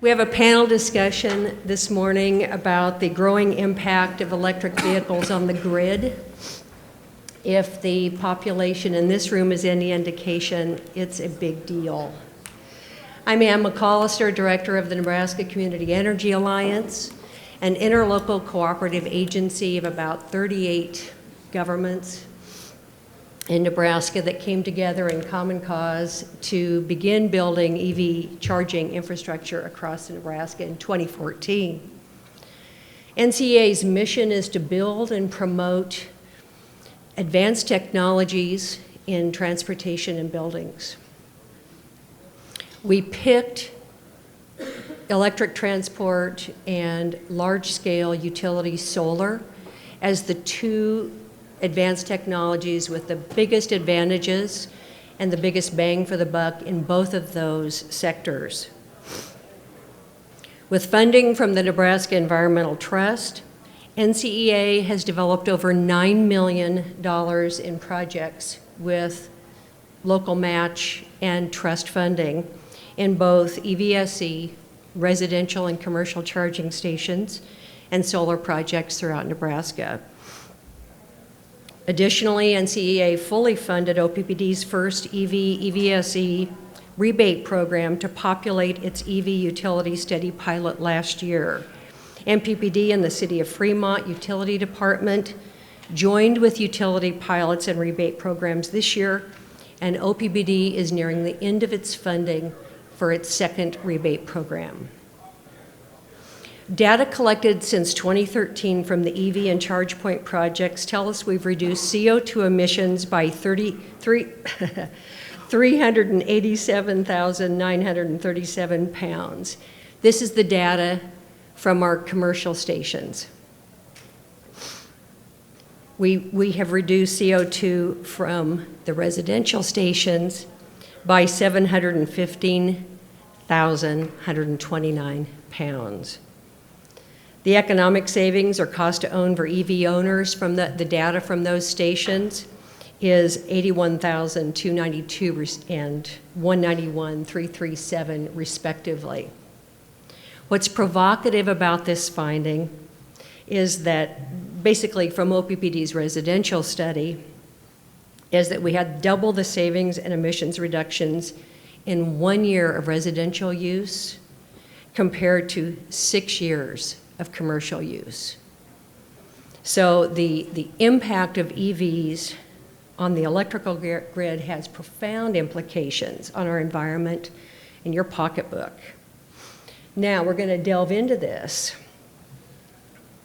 We have a panel discussion this morning about the growing impact of electric vehicles on the grid. If the population in this room is any indication, it's a big deal. I'm Ann McCollister, Director of the Nebraska Community Energy Alliance, an interlocal cooperative agency of about 38 governments in Nebraska that came together in common cause to begin building EV charging infrastructure across Nebraska in 2014. NCEA's mission is to build and promote advanced technologies in transportation and buildings. We picked electric transport and large-scale utility solar as the two advanced technologies with the biggest advantages and the biggest bang for the buck in both of those sectors. With funding from the Nebraska Environmental Trust, NCEA has developed over $9 million in projects with local match and trust funding in both EVSE, residential and commercial charging stations, and solar projects throughout Nebraska. Additionally, NCEA fully funded OPPD's first EVSE rebate program to populate its EV utility study pilot last year. NPPD and the City of Fremont Utility Department joined with utility pilots and rebate programs this year, and OPPD is nearing the end of its funding for its second rebate program. Data collected since 2013 from the EV and ChargePoint projects tell us we've reduced CO2 emissions by 387,937 pounds. This is the data from our commercial stations. We have reduced CO2 from the residential stations by 715,129 pounds. The economic savings or cost to own for EV owners from the data from those stations is 81,292 and 191,337 respectively. What's provocative about this finding is that basically from OPPD's residential study is that we had double the savings and emissions reductions in 1 year of residential use compared to 6 years of commercial use. So the impact of EVs on the electrical grid has profound implications on our environment and your pocketbook. Now we're going to delve into this.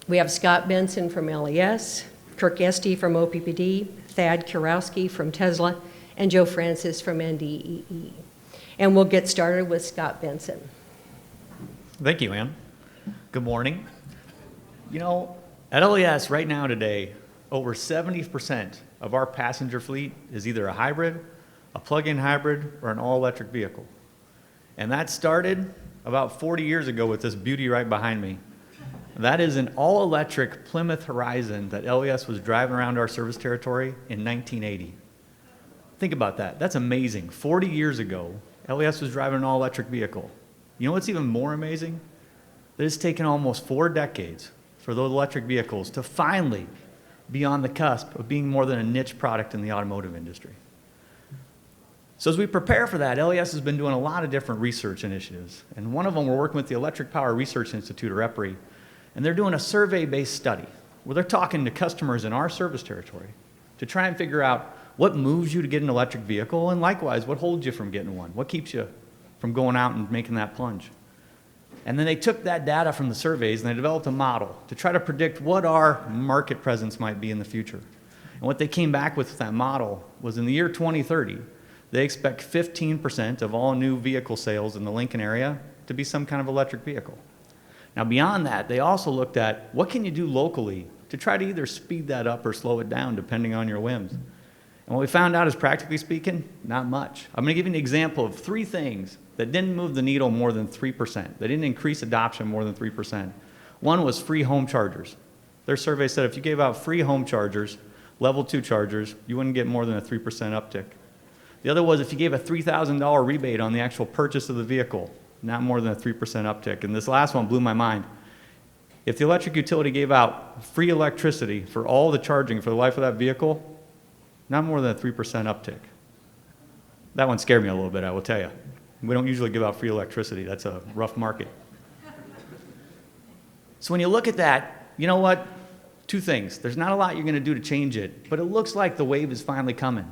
We have Scott Benson from LES, Kirk Estey from OPPD, Thad Kurowski from Tesla, and Joe Francis from NDEE. And we'll get started with Scott Benson. Thank you, Ann. Good morning. You know, at LES right now today, over 70% of our passenger fleet is either a hybrid, a plug-in hybrid, or an all-electric vehicle. And that started about 40 years ago with this beauty right behind me. That is an all-electric Plymouth Horizon that LES was driving around our service territory in 1980. Think about that. That's amazing. 40 years ago, LES was driving an all-electric vehicle. You know what's even more amazing? That it's taken almost 4 decades for those electric vehicles to finally be on the cusp of being more than a niche product in the automotive industry. So as we prepare for that, LES has been doing a lot of different research initiatives. And one of them, we're working with the Electric Power Research Institute, or EPRI, and they're doing a survey-based study where they're talking to customers in our service territory to try and figure out what moves you to get an electric vehicle, and likewise, what holds you from getting one? What keeps you from going out and making that plunge? And then they took that data from the surveys and they developed a model to try to predict what our market presence might be in the future. And what they came back with that model was in the year 2030, they expect 15% of all new vehicle sales in the Lincoln area to be some kind of electric vehicle. Now beyond that, they also looked at what can you do locally to try to either speed that up or slow it down depending on your whims. And what we found out is, practically speaking, not much. I'm going to give you an example of 3 things that didn't move the needle more than 3%. They didn't increase adoption more than 3%. One was free home chargers. Their survey said if you gave out free home chargers, level 2 chargers, you wouldn't get more than a 3% uptick. The other was if you gave a $3,000 rebate on the actual purchase of the vehicle, not more than a 3% uptick. And this last one blew my mind. If the electric utility gave out free electricity for all the charging for the life of that vehicle, not more than a 3% uptick. That one scared me a little bit, I will tell you. We don't usually give out free electricity. That's a rough market. So when you look at that, you know what? Two things. There's not a lot you're going to do to change it, but it looks like the wave is finally coming.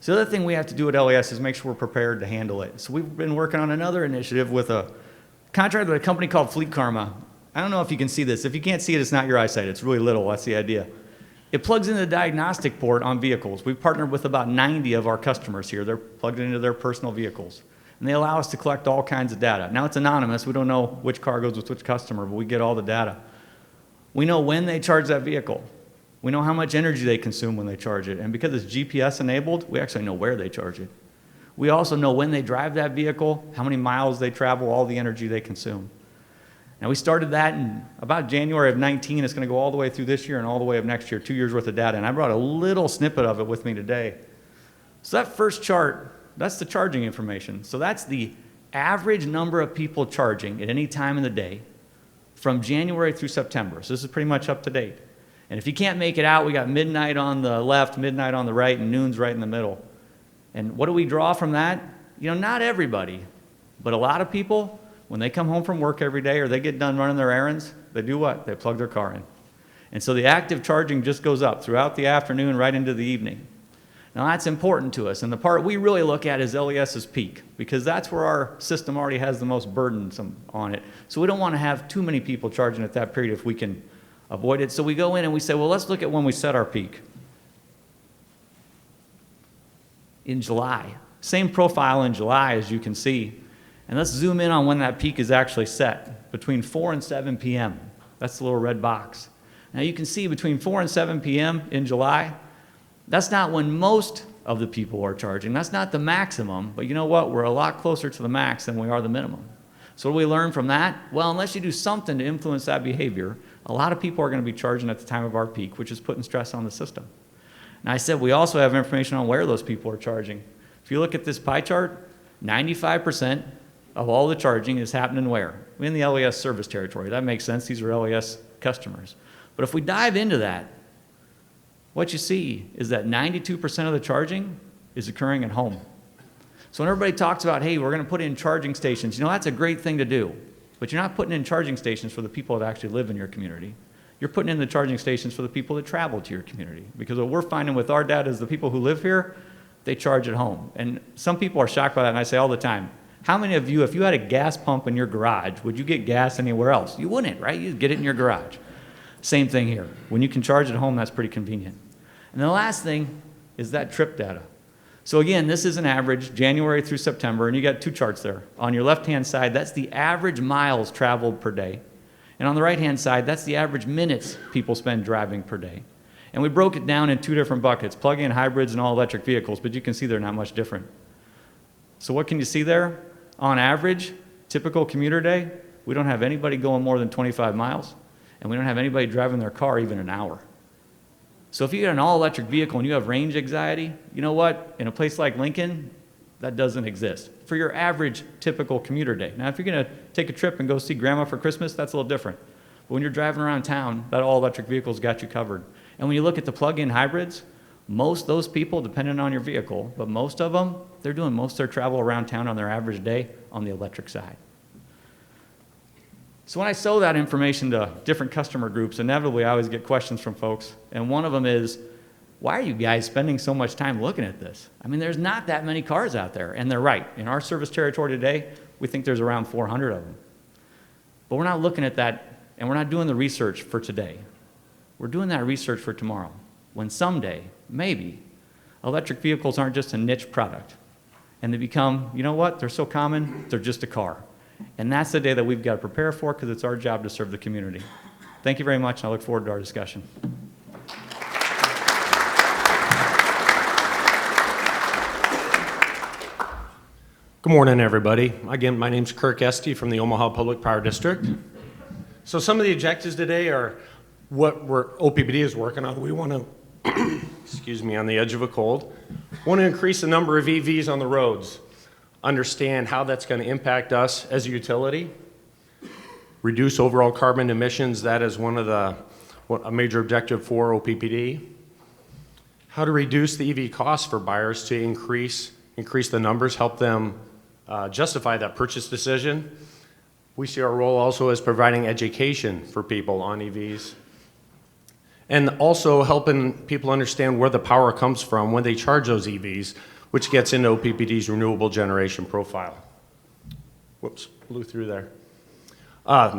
So the other thing we have to do at LES is make sure we're prepared to handle it. So we've been working on another initiative with a contract with a company called Fleet Karma. I don't know if you can see this. If you can't see it, it's not your eyesight. It's really little. That's the idea. It plugs into the diagnostic port on vehicles. We've partnered with about 90 of our customers here. They're plugged into their personal vehicles. And they allow us to collect all kinds of data. Now, it's anonymous. We don't know which car goes with which customer, but we get all the data. We know when they charge that vehicle. We know how much energy they consume when they charge it. And because it's GPS enabled, we actually know where they charge it. We also know when they drive that vehicle, how many miles they travel, all the energy they consume. Now, we started that in about January of 19. It's going to go all the way through this year and all the way of next year, 2 years worth of data. And I brought a little snippet of it with me today. So that first chart, that's the charging information. So that's the average number of people charging at any time in the day from January through September. So this is pretty much up to date. And if you can't make it out, we got midnight on the left, midnight on the right, and noon's right in the middle. And what do we draw from that? You know, not everybody, but a lot of people, when they come home from work every day or they get done running their errands, they do what? They plug their car in. And so the active charging just goes up throughout the afternoon right into the evening. Now that's important to us, and the part we really look at is LES's peak, because that's where our system already has the most burdensome on it. So we don't want to have too many people charging at that period if we can avoid it. So we go in and we say, well, let's look at when we set our peak. In July. Same profile in July, as you can see. And let's zoom in on when that peak is actually set, between 4 and 7 p.m. That's the little red box. Now you can see between 4 and 7 p.m. in July, that's not when most of the people are charging. That's not the maximum, but you know what? We're a lot closer to the max than we are the minimum. So what do we learn from that? Well, unless you do something to influence that behavior, a lot of people are going to be charging at the time of our peak, which is putting stress on the system. And I said we also have information on where those people are charging. If you look at this pie chart, 95% of all the charging is happening where? In the LES service territory. That makes sense. These are LES customers. But if we dive into that, what you see is that 92% of the charging is occurring at home. So when everybody talks about, hey, we're going to put in charging stations, you know, that's a great thing to do. But you're not putting in charging stations for the people that actually live in your community. You're putting in the charging stations for the people that travel to your community. Because what we're finding with our data is the people who live here, they charge at home. And some people are shocked by that, and I say all the time, how many of you, if you had a gas pump in your garage, would you get gas anywhere else? You wouldn't, right? You'd get it in your garage. Same thing here. When you can charge at home, that's pretty convenient. And the last thing is that trip data. So again, this is an average, January through September, and you got two charts there. On your left-hand side, that's the average miles traveled per day. And on the right-hand side, that's the average minutes people spend driving per day. And we broke it down in two different buckets, plug-in hybrids and all-electric vehicles, but you can see they're not much different. So what can you see there? On average, typical commuter day, we don't have anybody going more than 25 miles, and we don't have anybody driving their car even an hour. So if you get an all-electric vehicle and you have range anxiety, you know what? In a place like Lincoln, that doesn't exist for your average typical commuter day. Now, if you're going to take a trip and go see grandma for Christmas, that's a little different. But when you're driving around town, that all-electric vehicle's got you covered. And when you look at the plug-in hybrids, most of those people, depending on your vehicle, but most of them, they're doing most of their travel around town on their average day on the electric side. So when I show that information to different customer groups, inevitably I always get questions from folks, and one of them is, why are you guys spending so much time looking at this? I mean, there's not that many cars out there, and they're right. In our service territory today, we think there's around 400 of them. But we're not looking at that, and we're not doing the research for today. We're doing that research for tomorrow, when someday, maybe, electric vehicles aren't just a niche product, and they become, you know what, they're so common, they're just a car. And that's the day that we've got to prepare for, because it's our job to serve the community. Thank you very much, and I look forward to our discussion. Good morning, everybody. Again, my name's Kirk Esty from the Omaha Public Power District. So some of the objectives today are what OPPD is working on. We want to, excuse me, on the edge of a cold, want to increase the number of EVs on the roads. understand how that's going to impact us as a utility, reduce overall carbon emissions. That is a major objective for OPPD. How to reduce the EV costs for buyers to increase the numbers, help them justify that purchase decision. We see our role also as providing education for people on EVs, and also helping people understand where the power comes from when they charge those EVs, which gets into OPPD's renewable generation profile. Whoops, blew through there.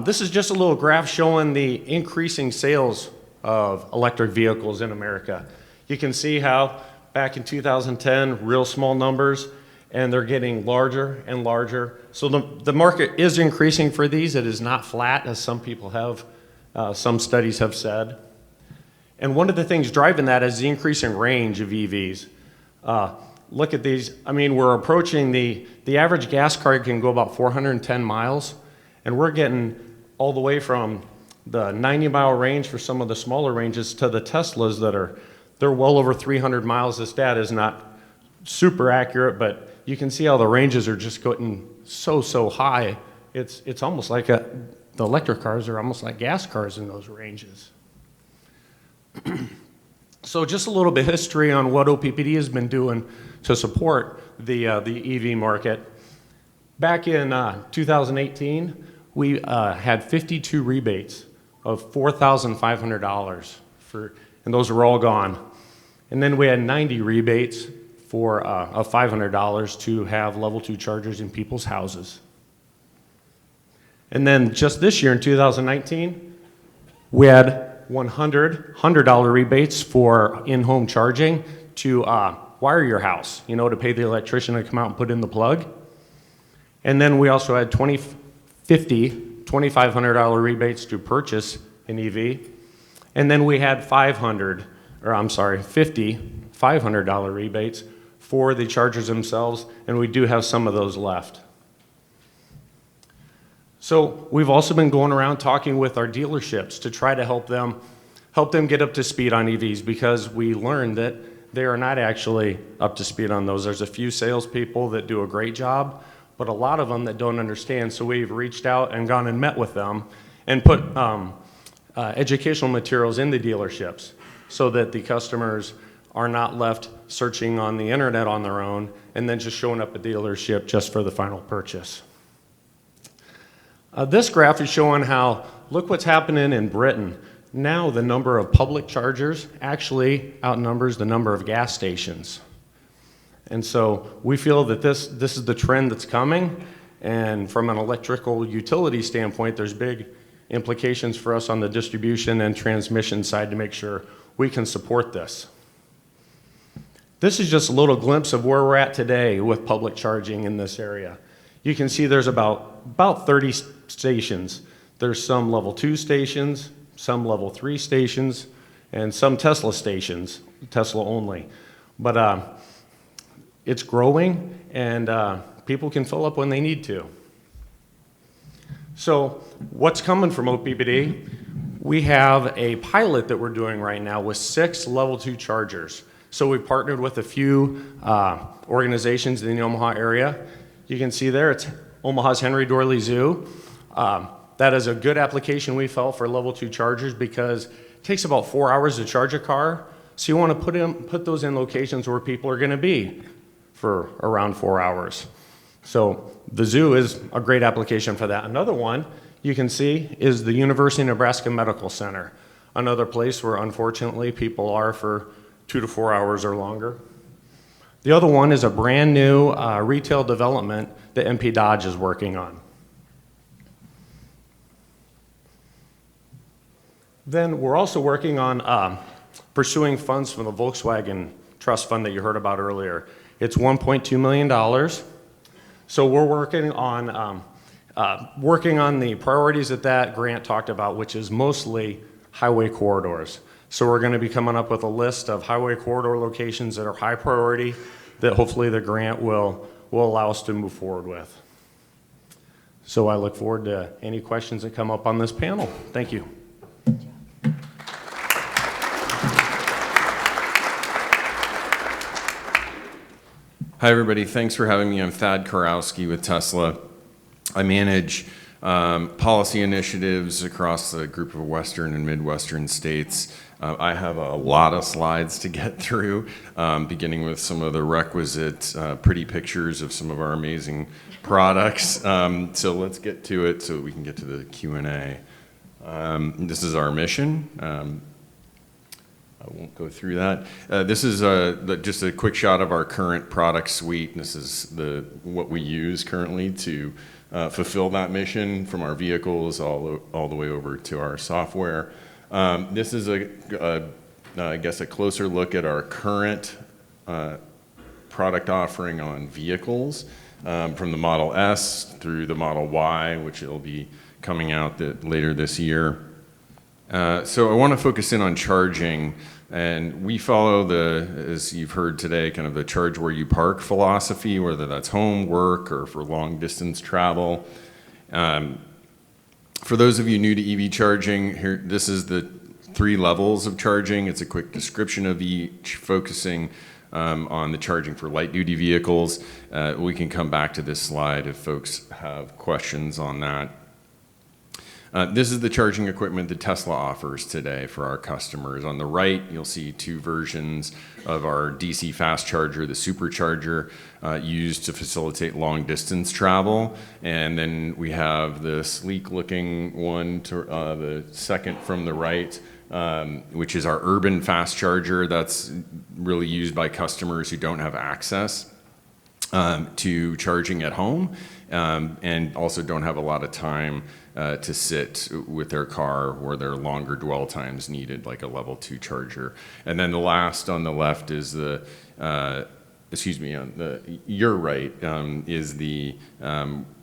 This is just a little graph showing the increasing sales of electric vehicles in America. You can see how back in 2010, real small numbers, and they're getting larger and larger. So the market is increasing for these. It is not flat, as some people have, some studies have said. And one of the things driving that is the increasing range of EVs. Look at these. I mean, we're approaching the average gas car can go about 410 miles, and we're getting all the way from the 90-mile range for some of the smaller ranges to the Teslas they're well over 300 miles. This data is not super accurate, but you can see how the ranges are just getting so high. It's almost like the electric cars are almost like gas cars in those ranges. So just a little bit of history on what OPPD has been doing to support the EV market. Back in 2018, we had 52 rebates of $4,500 and those are all gone. And then we had 90 rebates of $500 to have level 2 chargers in people's houses. And then just this year in 2019, we had $100 rebates for in-home charging to wire your house, to pay the electrician to come out and put in the plug. And then we also had $2,500 rebates to purchase an EV. And then we had $50 $500 rebates for the chargers themselves, and we do have some of those left. So we've also been going around talking with our dealerships to try to help them get up to speed on EVs, because we learned that they are not actually up to speed on those. There's a few salespeople that do a great job, but a lot of them that don't understand. So we've reached out and gone and met with them and put educational materials in the dealerships so that the customers are not left searching on the internet on their own and then just showing up at the dealership just for the final purchase. This graph is showing how, look what's happening in Britain. Now the number of public chargers actually outnumbers the number of gas stations. And so we feel that this is the trend that's coming, and from an electrical utility standpoint, there's big implications for us on the distribution and transmission side to make sure we can support this. This is just a little glimpse of where we're at today with public charging in this area. You can see there's about 30 stations. There's some level 2 stations, some level 3 stations, and some Tesla stations, Tesla only. But it's growing, and people can fill up when they need to. So what's coming from OPPD? We have a pilot that we're doing right now with 6 level 2 chargers. So we partnered with a few organizations in the Omaha area. You can see there, it's Omaha's Henry Doorly Zoo. That is a good application, we felt, for level 2 chargers, because it takes about 4 hours to charge a car. So you want to put those in locations where people are going to be for around 4 hours. So the zoo is a great application for that. Another one you can see is the University of Nebraska Medical Center, another place where unfortunately people are for 2 to 4 hours or longer. The other one is a brand new retail development that MP Dodge is working on. Then we're also working on pursuing funds from the Volkswagen Trust Fund that you heard about earlier. It's $1.2 million. So we're working on the priorities that grant talked about, which is mostly highway corridors. So we're going to be coming up with a list of highway corridor locations that are high priority that hopefully the grant will allow us to move forward with. So I look forward to any questions that come up on this panel. Thank you. Hi, everybody. Thanks for having me. I'm Thad Karowski with Tesla. I manage policy initiatives across the group of Western and Midwestern states. I have a lot of slides to get through, beginning with some of the requisite pretty pictures of some of our amazing products. So let's get to it so we can get to the Q&A. This is our mission. I won't go through that. This is just a quick shot of our current product suite. This is what we use currently to fulfill that mission, from our vehicles all the way over to our software. This is I guess a closer look at our current product offering on vehicles, from the Model S through the Model Y, which will be coming out later this year. So I want to focus in on charging, and we follow as you've heard today, kind of the charge where you park philosophy, whether that's home, work, or for long distance travel. For those of you new to EV charging, this is the 3 levels of charging. It's a quick description of each, focusing on the charging for light duty vehicles. We can come back to this slide if folks have questions on that. This is the charging equipment that Tesla offers today for our customers. On the right, you'll see 2 versions of our DC fast charger, the supercharger, used to facilitate long distance travel. And then we have the sleek looking one, the second from the right, which is our urban fast charger. That's really used by customers who don't have access to charging at home, and also don't have a lot of time to sit with their car where there are longer dwell times needed, like a level 2 charger. And then the last on the left is your right, is the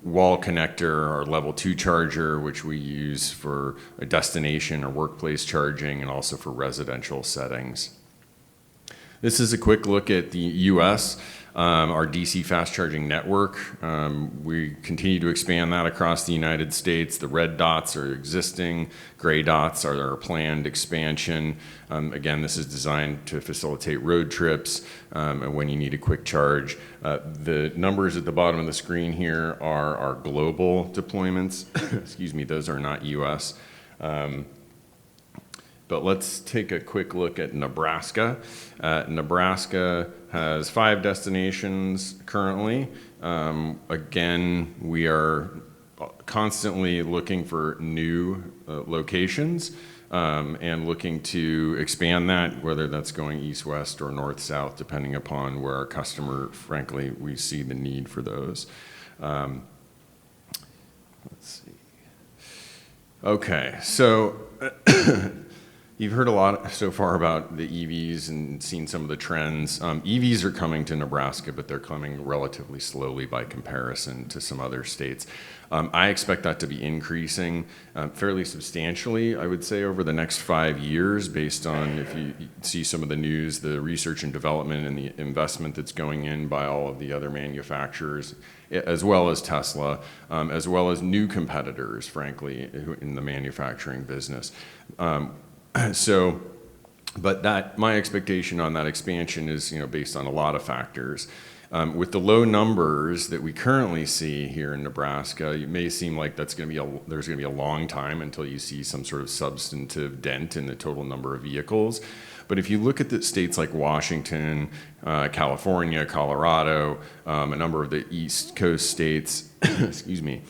wall connector, or level 2 charger, which we use for a destination or workplace charging, and also for residential settings. This is a quick look at the US. Our DC fast charging network. We continue to expand that across the United States. The red dots are existing, gray dots are our planned expansion. Again, this is designed to facilitate road trips and when you need a quick charge. The numbers at the bottom of the screen here are our global deployments. Excuse me, those are not US. But let's take a quick look at Nebraska. Nebraska has 5 destinations currently. Again, we are constantly looking for new locations and looking to expand that, whether that's going east-west or north-south, depending upon where our customer, frankly, we see the need for those. Let's see. Okay, so you've heard a lot so far about the EVs and seen some of the trends. EVs are coming to Nebraska, but they're coming relatively slowly by comparison to some other states. I expect that to be increasing fairly substantially, I would say, over the next 5 years, based on, if you see some of the news, the research and development and the investment that's going in by all of the other manufacturers, as well as Tesla, as well as new competitors, frankly, in the manufacturing business. But my expectation on that expansion is, based on a lot of factors. With the low numbers that we currently see here in Nebraska, it may seem like there's going to be a long time until you see some sort of substantive dent in the total number of vehicles. But if you look at the states like Washington, California, Colorado, a number of the East Coast states, excuse me,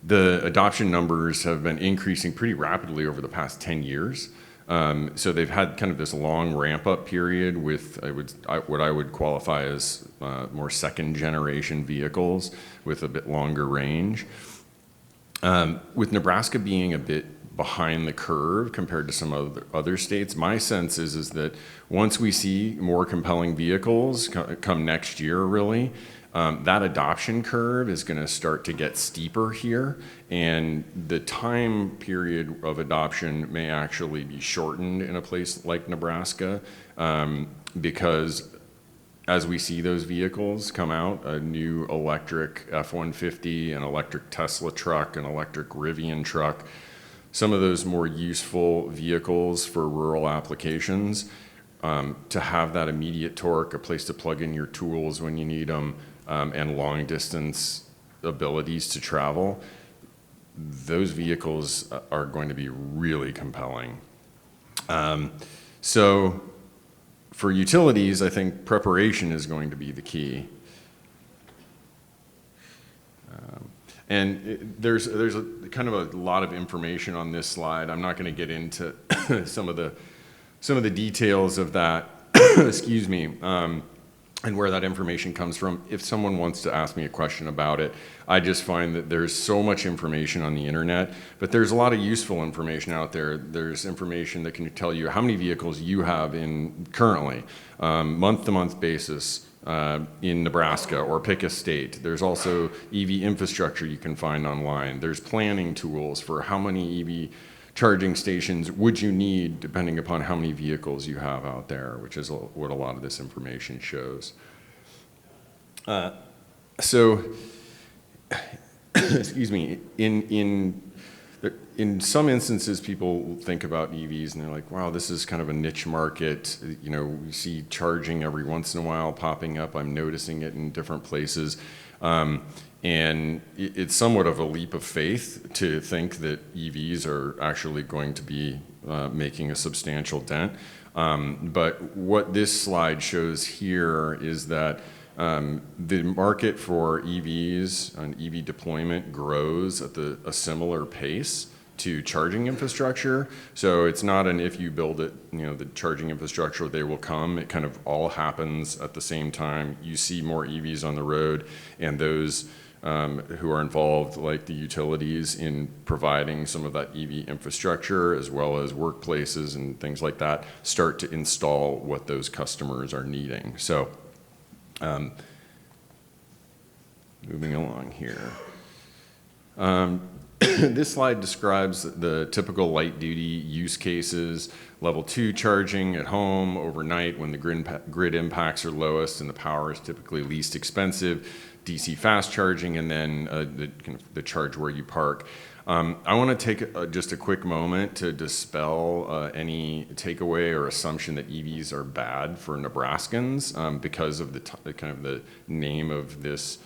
the adoption numbers have been increasing pretty rapidly over the past 10 years. So they've had kind of this long ramp-up period with what I would qualify as more second-generation vehicles with a bit longer range. With Nebraska being a bit behind the curve compared to some other states, my sense is that once we see more compelling vehicles come next year, really, that adoption curve is going to start to get steeper here, and the time period of adoption may actually be shortened in a place like Nebraska, because as we see those vehicles come out, a new electric F-150, an electric Tesla truck, an electric Rivian truck, some of those more useful vehicles for rural applications to have that immediate torque, a place to plug in your tools when you need them, and long distance abilities to travel, those vehicles are going to be really compelling. So for utilities, I think preparation is going to be the key. There's a kind of a lot of information on this slide. I'm not going to get into some of the details of that, excuse me, and where that information comes from. If someone wants to ask me a question about it, I just find that there's so much information on the internet, but there's a lot of useful information out there. There's information that can tell you how many vehicles you have in currently, month-to-month basis, in Nebraska, or pick a state. There's also EV infrastructure you can find online. There's planning tools for how many EV charging stations would you need depending upon how many vehicles you have out there, which is what a lot of this information shows. So, excuse me, in some instances, people think about EVs and they're like, wow, this is kind of a niche market. You know, we see charging every once in a while popping up. I'm noticing it in different places. And it's somewhat of a leap of faith to think that EVs are actually going to be making a substantial dent. But what this slide shows here is that the market for EVs and EV deployment grows at a similar pace to charging infrastructure. So it's not an if you build it, you know, the charging infrastructure, they will come. It kind of all happens at the same time. You see more EVs on the road, and those who are involved, like the utilities, in providing some of that EV infrastructure, as well as workplaces and things like that, start to install what those customers are needing. So moving along here. This slide describes the typical light-duty use cases: level 2 charging at home overnight when the grid impacts are lowest and the power is typically least expensive, DC fast charging, and then the charge where you park. I want to take just a quick moment to dispel any takeaway or assumption that EVs are bad for Nebraskans because of the kind of the name of this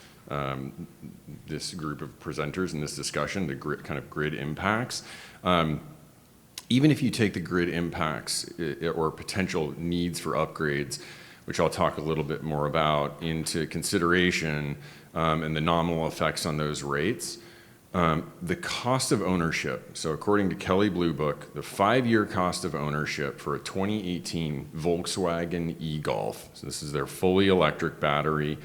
group of presenters in this discussion, the grid impacts. Even if you take the grid impacts or potential needs for upgrades, which I'll talk a little bit more about, into consideration, and the nominal effects on those rates, the cost of ownership. So according to Kelley Blue Book, the 5-year cost of ownership for a 2018 Volkswagen e-Golf, so this is their fully electric battery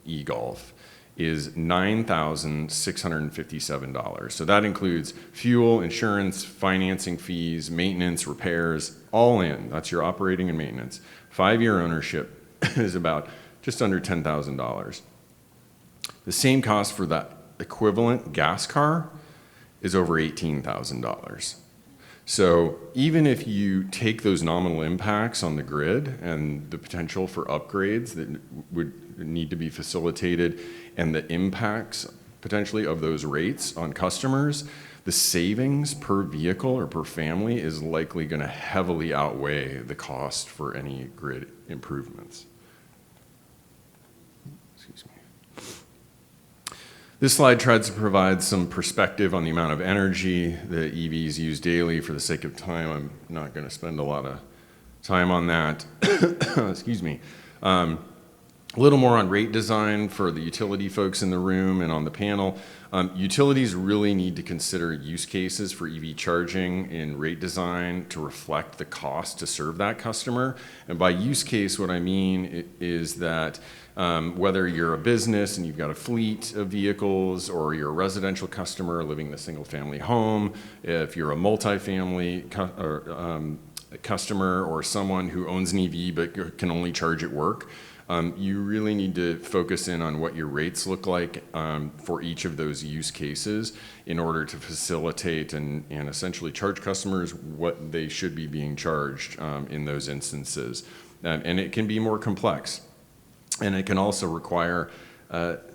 e-Golf, is $9,657. So that includes fuel, insurance, financing fees, maintenance, repairs, all in. That's your operating and maintenance. 5-year ownership is about just under $10,000. The same cost for that equivalent gas car is over $18,000. So even if you take those nominal impacts on the grid and the potential for upgrades that would need to be facilitated, and the impacts potentially of those rates on customers, the savings per vehicle or per family is likely going to heavily outweigh the cost for any grid improvements. Excuse me. This slide tries to provide some perspective on the amount of energy that EVs use daily. For the sake of time, I'm not going to spend a lot of time on that. Excuse me. A little more on rate design for the utility folks in the room and on the panel. Utilities really need to consider use cases for EV charging in rate design to reflect the cost to serve that customer. And by use case, what I mean is that whether you're a business and you've got a fleet of vehicles, or you're a residential customer living in a single-family home, if you're a multifamily customer, or someone who owns an EV but can only charge at work, you really need to focus in on what your rates look like for each of those use cases in order to facilitate and essentially charge customers what they should be being charged in those instances. And it can be more complex. And it can also require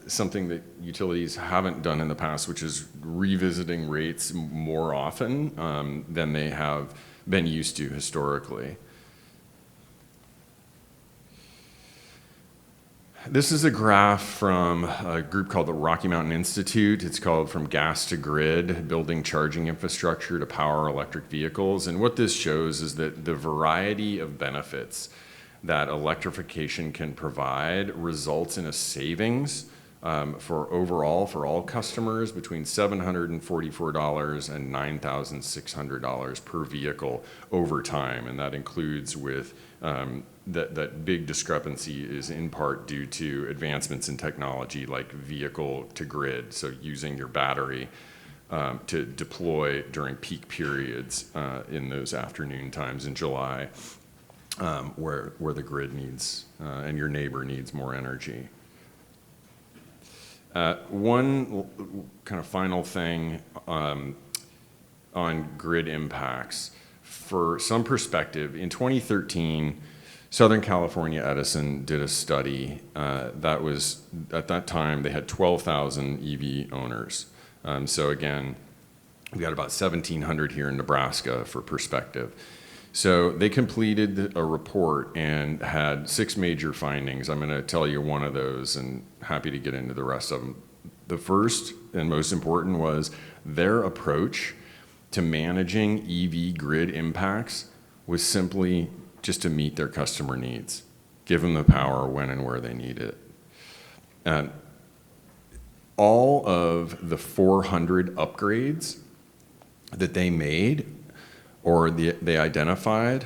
something that utilities haven't done in the past, which is revisiting rates more often than they have been used to historically. This is a graph from a group called the Rocky Mountain Institute. It's called From Gas to Grid, Building Charging Infrastructure to Power Electric Vehicles. And what this shows is that the variety of benefits that electrification can provide results in a savings for all customers between $744 and $9,600 per vehicle over time. And that includes with that big discrepancy is in part due to advancements in technology like vehicle to grid, so using your battery to deploy during peak periods in those afternoon times in July where the grid needs and your neighbor needs more energy. One kind of final thing on grid impacts. For some perspective, in 2013, Southern California Edison did a study that was, at that time, they had 12,000 EV owners. So again, we got about 1,700 here in Nebraska for perspective. So they completed a report and had 6 major findings. I'm going to tell you one of those and happy to get into the rest of them. The first and most important was their approach to managing EV grid impacts was simply just to meet their customer needs, give them the power when and where they need it. And all of the 400 upgrades that they made or they identified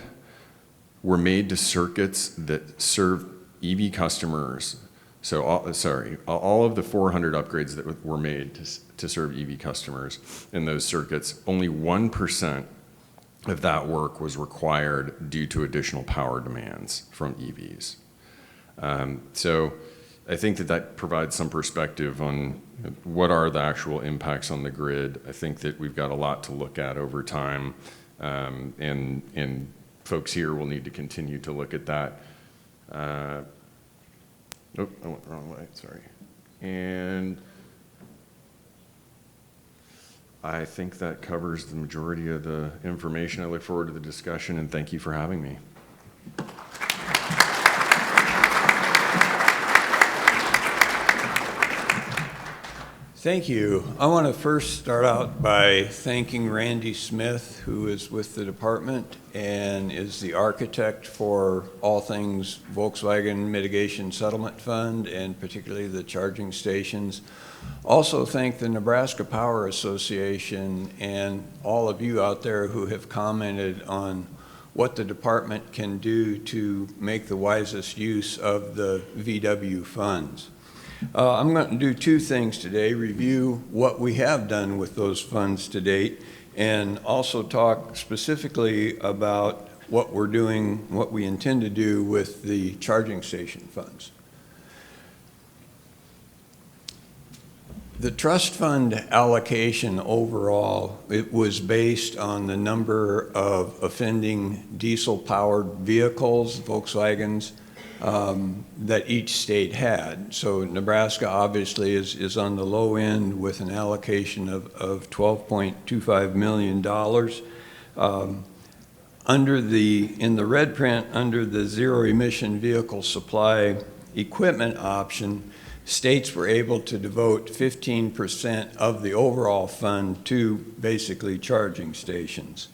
were made to circuits that serve EV customers. So, all of the 400 upgrades that were made to serve EV customers in those circuits, only 1% of that work was required due to additional power demands from EVs. So I think that provides some perspective on what are the actual impacts on the grid. I think that we've got a lot to look at over time, and folks here will need to continue to look at that. Oh, I went the wrong way, sorry. And I think that covers the majority of the information. I look forward to the discussion, and thank you for having me. Thank you. I want to first start out by thanking Randy Smith, who is with the department and is the architect for all things Volkswagen Mitigation Settlement Fund, and particularly the charging stations. Also thank the Nebraska Power Association and all of you out there who have commented on what the department can do to make the wisest use of the VW funds. I'm going to do 2 things today: review what we have done with those funds to date, and also talk specifically about what we're doing, what we intend to do with the charging station funds. The trust fund allocation overall, it was based on the number of offending diesel-powered vehicles, Volkswagens, that each state had. So Nebraska obviously is on the low end with an allocation of $12.25 million. In the red print, under the zero emission vehicle supply equipment option, states were able to devote 15% of the overall fund to basically charging stations.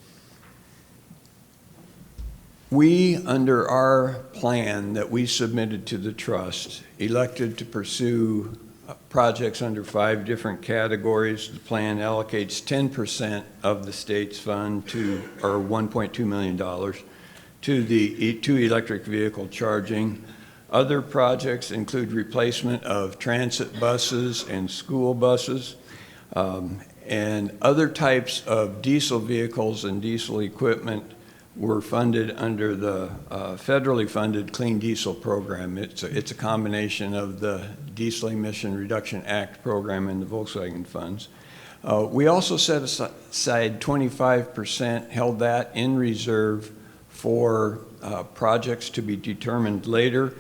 We, under our plan that we submitted to the trust, elected to pursue projects under 5 different categories. The plan allocates 10% of the state's fund or $1.2 million, to electric vehicle charging. Other projects include replacement of transit buses and school buses, and other types of diesel vehicles and diesel equipment were funded under the federally funded Clean Diesel program. It's a combination of the Diesel Emission Reduction Act program and the Volkswagen funds. We also set aside 25%, held that in reserve for projects to be determined later.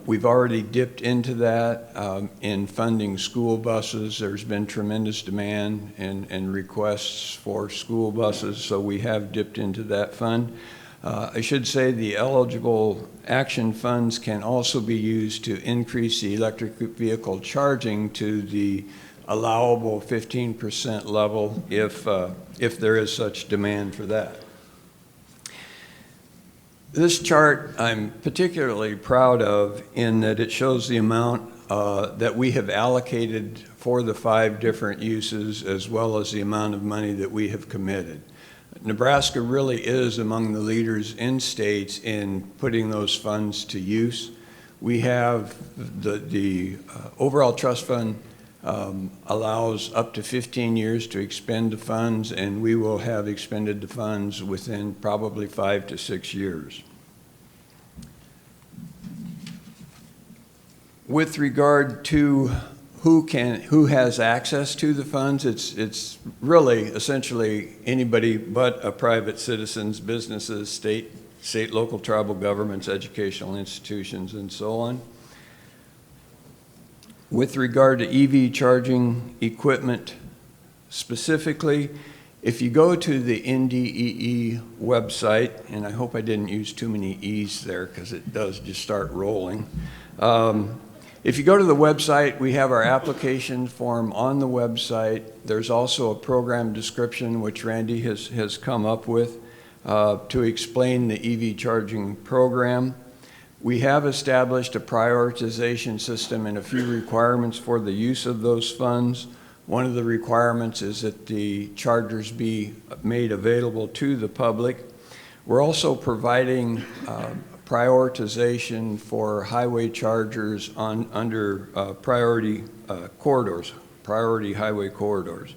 We've already dipped into that in funding school buses. There's been tremendous demand and requests for school buses, so we have dipped into that fund. I should say the eligible action funds can also be used to increase the electric vehicle charging to the allowable 15% level if there is such demand for that. This chart I'm particularly proud of in that it shows the amount that we have allocated for the 5 different uses, as well as the amount of money that we have committed. Nebraska really is among the leaders in states in putting those funds to use. We have the overall trust fund allows up to 15 years to expend the funds, and we will have expended the funds within probably 5 to 6 years. With regard to who has access to the funds, it's really essentially anybody but a private citizens, businesses, state, local, tribal governments, educational institutions, and so on. With regard to EV charging equipment specifically, if you go to the NDEE website, and I hope I didn't use too many E's there because it does just start rolling. If you go to the website, we have our application form on the website. There's also a program description which Randy has come up with to explain the EV charging program. We have established a prioritization system and a few requirements for the use of those funds. One of the requirements is that the chargers be made available to the public. We're also providing prioritization for highway chargers under priority corridors, priority highway corridors.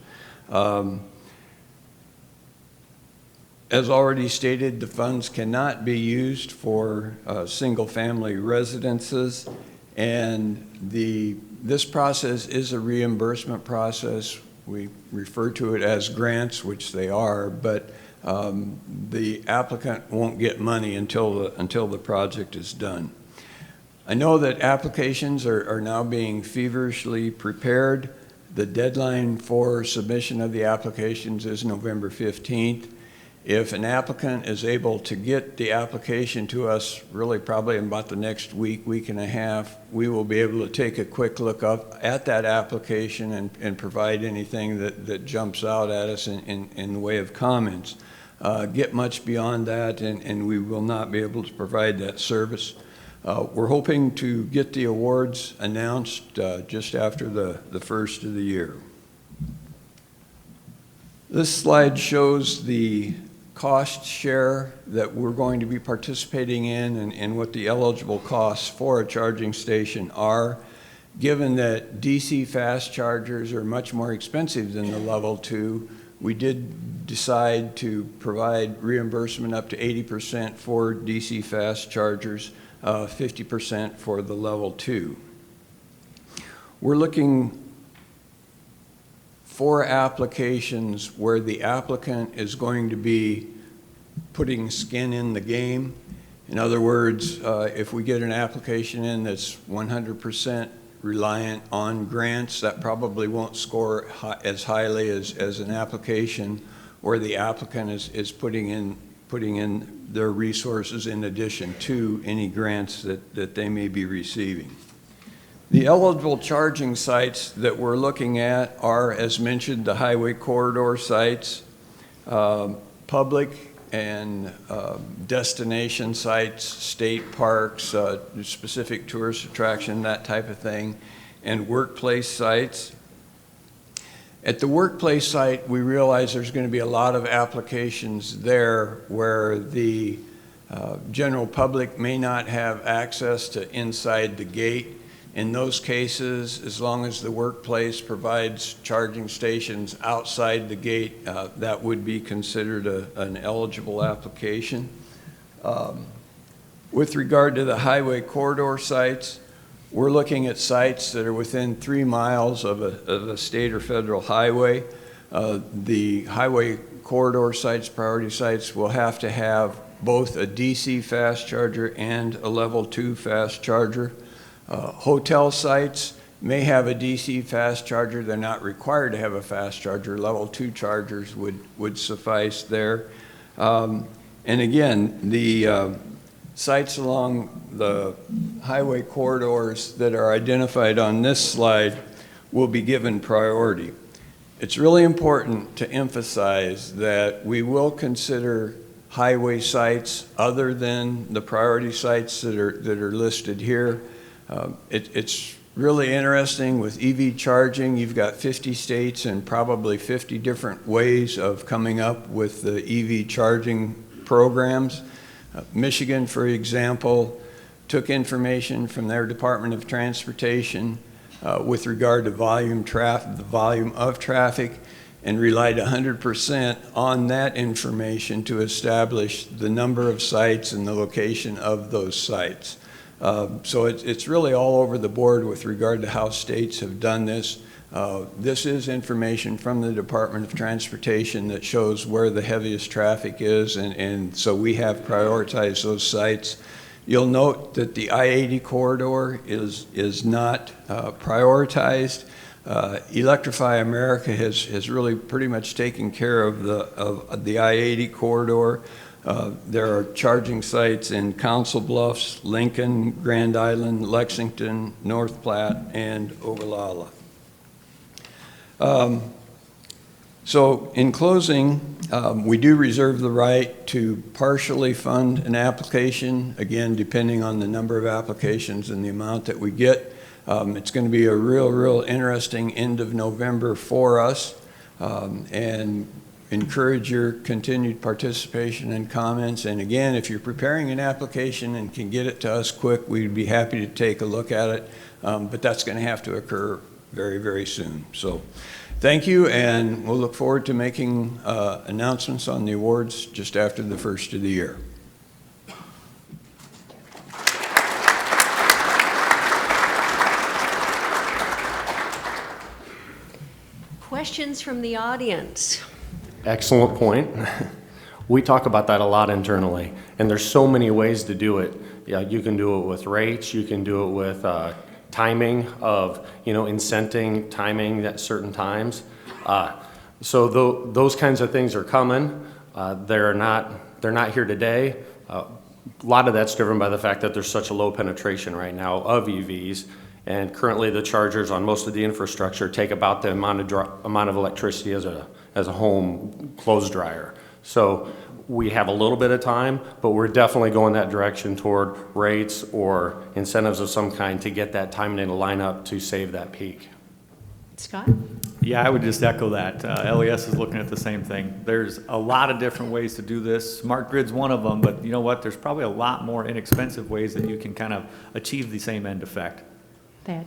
As already stated, the funds cannot be used for single-family residences, and this process is a reimbursement process. We refer to it as grants, which they are, but the applicant won't get money until the project is done. I know that applications are now being feverishly prepared. The deadline for submission of the applications is November 15th. If an applicant is able to get the application to us really probably in about the next week and a half, we will be able to take a quick look up at that application and provide anything that jumps out at us in the way of comments. Get much beyond that, and we will not be able to provide that service. We're hoping to get the awards announced just after the first of the year. This slide shows the cost share that we're going to be participating in and what the eligible costs for a charging station are. Given that DC fast chargers are much more expensive than the level 2, we did decide to provide reimbursement up to 80% for DC fast chargers, 50% for the level 2. We're looking for applications where the applicant is going to be putting skin in the game. In other words, if we get an application in that's 100% reliant on grants, that probably won't score as highly as an application where the applicant is putting in their resources in addition to any grants that they may be receiving. The eligible charging sites that we're looking at are, as mentioned, the highway corridor sites, public and destination sites, state parks, specific tourist attraction, that type of thing, and workplace sites. At the workplace site, we realize there's going to be a lot of applications there where the general public may not have access to inside the gate. In those cases, as long as the workplace provides charging stations outside the gate, that would be considered an eligible application. With regard to the highway corridor sites, we're looking at sites that are within 3 miles of a state or federal highway. The highway corridor sites, priority sites, will have to have both a DC fast charger and a level 2 fast charger. Hotel sites may have a DC fast charger. They're not required to have a fast charger. Level 2 chargers would suffice there. And And again, the sites along the highway corridors that are identified on this slide will be given priority. It's really important to emphasize that we will consider highway sites other than the priority sites that are listed here. It's really interesting with EV charging. You've got 50 states and probably 50 different ways of coming up with the EV charging programs. Michigan, for example, took information from their Department of Transportation with regard to the volume of traffic, and relied 100% on that information to establish the number of sites and the location of those sites. So it's really all over the board with regard to how states have done this. This is information from the Department of Transportation that shows where the heaviest traffic is, and so we have prioritized those sites. You'll note that the I-80 corridor is not prioritized. Electrify America has really pretty much taken care of the I-80 corridor. There are charging sites in Council Bluffs, Lincoln, Grand Island, Lexington, North Platte, and Ogallala. So in closing, we do reserve the right to partially fund an application, again, depending on the number of applications and the amount that we get. It's going to be a real interesting end of November for us, and encourage your continued participation and comments. And again, if you're preparing an application and can get it to us quick, we'd be happy to take a look at it, but that's going to have to occur very soon. So thank you, and we'll look forward to making announcements on the awards just after the first of the year. Questions from the audience? Excellent point. We talk about that a lot internally, and there's so many ways to do it. Yeah, you can do it with rates, you can do it with timing of, incenting timing at certain times. So those kinds of things are coming. They're not here today. A lot of that's driven by the fact that there's such a low penetration right now of EVs, and currently the chargers on most of the infrastructure take about the amount of electricity as a home clothes dryer. So we have a little bit of time, but we're definitely going that direction toward rates or incentives of some kind to get that timing to line up to save that peak. Scott? Yeah, I would just echo that. LES is looking at the same thing. There's a lot of different ways to do this. Smart grid's one of them, but you know what? There's probably a lot more inexpensive ways that you can kind of achieve the same end effect. Thad,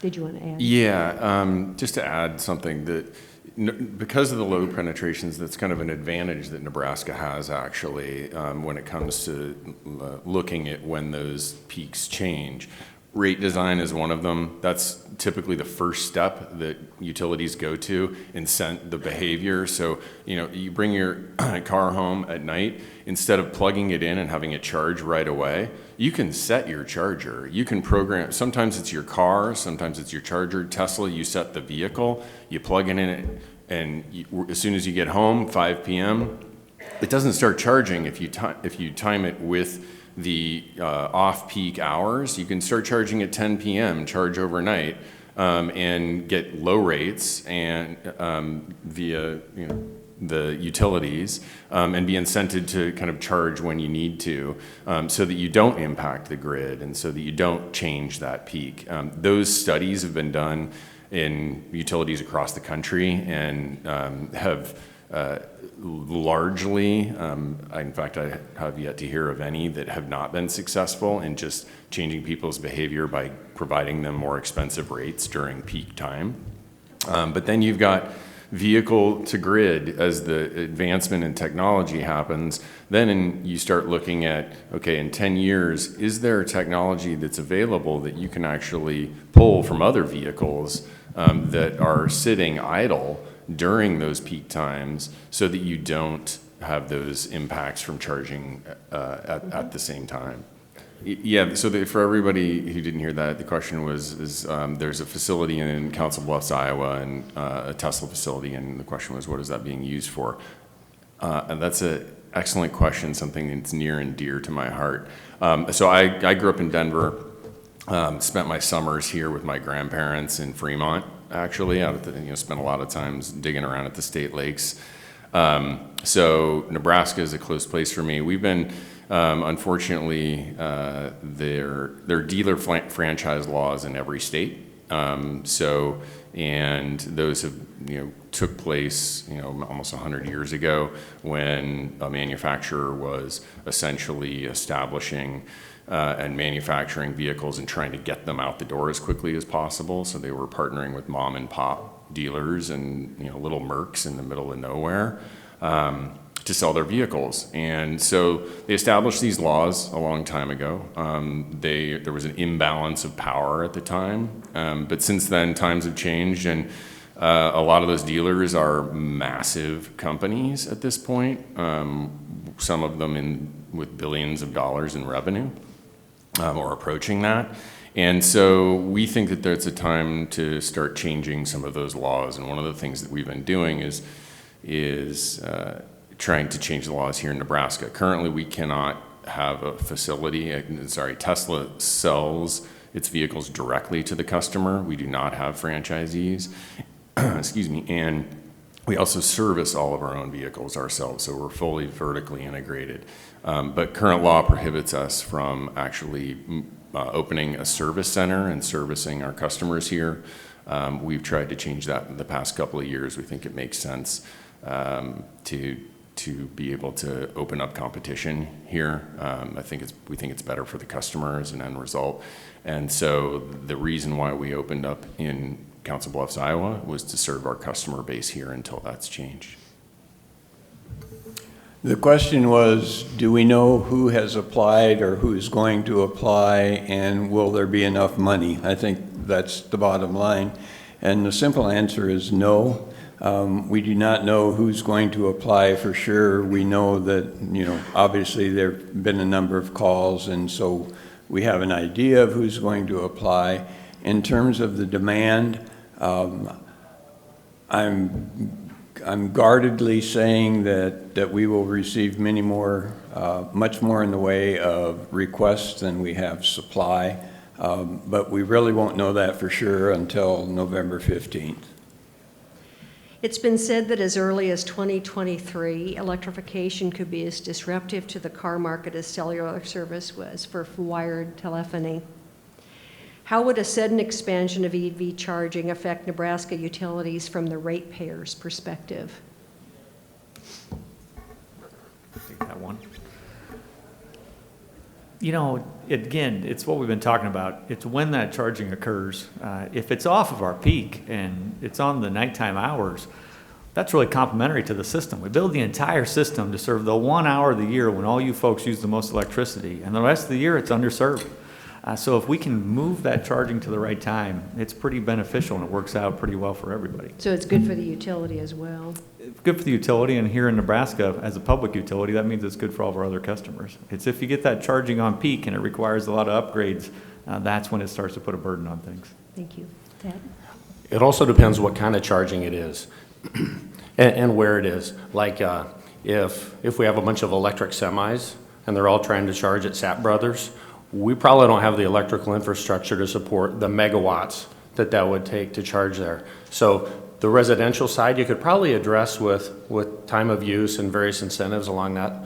did you want to add? Yeah, just to add something that because of the low penetrations, that's kind of an advantage that Nebraska has actually when it comes to looking at when those peaks change. Rate design is one of them. That's typically the first step that utilities go to, incent the behavior. So, you bring your car home at night, instead of plugging it in and having it charge right away, you can set your charger. You can program, sometimes it's your car, sometimes it's your charger. Tesla, you set the vehicle, you plug it in, and as soon as you get home, 5 p.m., it doesn't start charging if you time it with the off-peak hours. You can start charging at 10 p.m., charge overnight, and get low rates and via the utilities, and be incented to kind of charge when you need to, so that you don't impact the grid and so that you don't change that peak. Those studies have been done in utilities across the country and have largely, in fact, I have yet to hear of any that have not been successful in just changing people's behavior by providing them more expensive rates during peak time. But then you've got vehicle to grid as the advancement in technology happens. Then you start looking at, okay, in 10 years, is there technology that's available that you can actually pull from other vehicles that are sitting idle during those peak times so that you don't have those impacts from charging at the same time? Yeah, so for everybody who didn't hear that, the question was, there's a facility in Council Bluffs, Iowa, and a Tesla facility, and the question was, what is that being used for? And that's excellent question, something that's near and dear to my heart. So I grew up in Denver, spent my summers here with my grandparents in Fremont, actually, out at the, spent a lot of times digging around at the state lakes. So Nebraska is a close place for me. We've been, unfortunately, there are dealer franchise laws in every state. And those have, took place, almost 100 years ago when a manufacturer was essentially establishing and manufacturing vehicles and trying to get them out the door as quickly as possible. So they were partnering with mom and pop dealers and, little Mercs in the middle of nowhere to sell their vehicles. And so they established these laws a long time ago. There was an imbalance of power at the time. But since then, times have changed, and a lot of those dealers are massive companies at this point, some of them with billions of dollars in revenue, or approaching that. And so we think that there's a time to start changing some of those laws. And one of the things that we've been doing is trying to change the laws here in Nebraska. Currently, we cannot have a facility, Tesla sells its vehicles directly to the customer. We do not have franchisees, excuse me, and we also service all of our own vehicles ourselves, so we're fully vertically integrated. But current law prohibits us from actually opening a service center and servicing our customers here. We've tried to change that in the past couple of years. We think it makes sense to be able to open up competition here. We think it's better for the customer as an end result. And so the reason why we opened up in Council Bluffs, Iowa, was to serve our customer base here until that's changed. The question was, do we know who has applied or who's going to apply, and will there be enough money? I think that's the bottom line. And the simple answer is no. We do not know who's going to apply for sure. We know that, obviously there have been a number of calls, and so we have an idea of who's going to apply. In terms of the demand, I'm guardedly saying that we will receive much more in the way of requests than we have supply, but we really won't know that for sure until November 15th. It's been said that as early as 2023, electrification could be as disruptive to the car market as cellular service was for wired telephony. How would a sudden expansion of EV charging affect Nebraska utilities from the ratepayer's perspective? Take that one. Again, it's what we've been talking about. It's when that charging occurs. If it's off of our peak and it's on the nighttime hours, that's really complementary to the system. We build the entire system to serve the 1 hour of the year when all you folks use the most electricity, and the rest of the year it's underserved. So if we can move that charging to the right time, it's pretty beneficial and it works out pretty well for everybody. So it's good for the utility as well. Good for the utility, and here in Nebraska, as a public utility, that means it's good for all of our other customers. It's if you get that charging on peak and it requires a lot of upgrades, that's when it starts to put a burden on things. Thank you. Ted? It also depends what kind of charging it is and where it is. Like if we have a bunch of electric semis and they're all trying to charge at Sap Brothers, we probably don't have the electrical infrastructure to support the megawatts that would take to charge there. So the residential side, you could probably address with time of use and various incentives along that.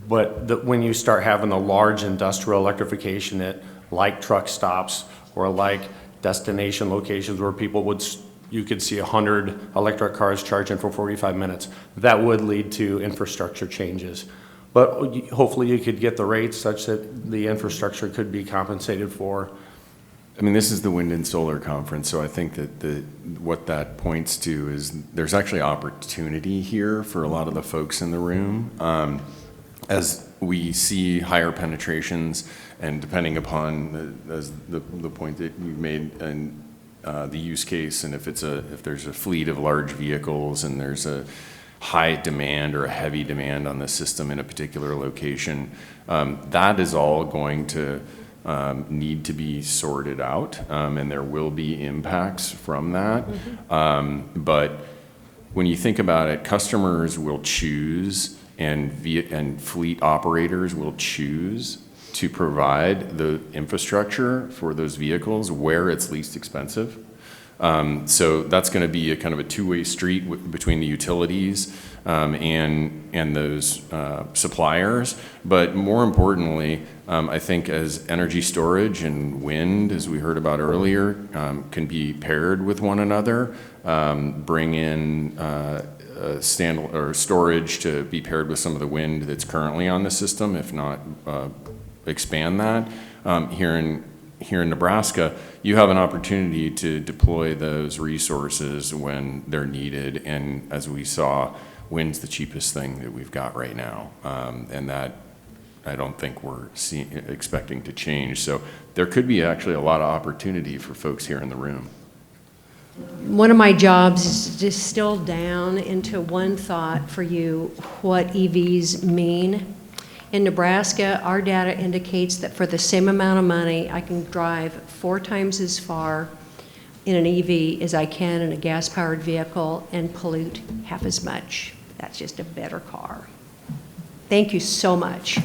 But when you start having the large industrial electrification at like truck stops or like destination locations where you could see 100 electric cars charging for 45 minutes, that would lead to infrastructure changes. But hopefully you could get the rates such that the infrastructure could be compensated for. I mean, this is the Wind and Solar Conference, so I think that what that points to is there's actually opportunity here for a lot of the folks in the room. As we see higher penetrations, and depending upon the point that you made and the use case, and if there's a fleet of large vehicles and there's a high demand or a heavy demand on the system in a particular location, that is all going to need to be sorted out, and there will be impacts from that. But when you think about it, customers will choose and fleet operators will choose to provide the infrastructure for those vehicles where it's least expensive. So that's going to be a kind of a two-way street between the utilities and those suppliers. But more importantly, I think as energy storage and wind, as we heard about earlier, can be paired with one another, bring in storage to be paired with some of the wind that's currently on the system, if not expand that. Here in Nebraska, you have an opportunity to deploy those resources when they're needed, and as we saw, wind's the cheapest thing that we've got right now, and that I don't think we're expecting to change. So there could be actually a lot of opportunity for folks here in the room. One of my jobs is to distill down into one thought for you what EVs mean. In Nebraska, our data indicates that for the same amount of money, I can drive 4 times as far in an EV as I can in a gas-powered vehicle and pollute half as much. That's just a better car. Thank you so much.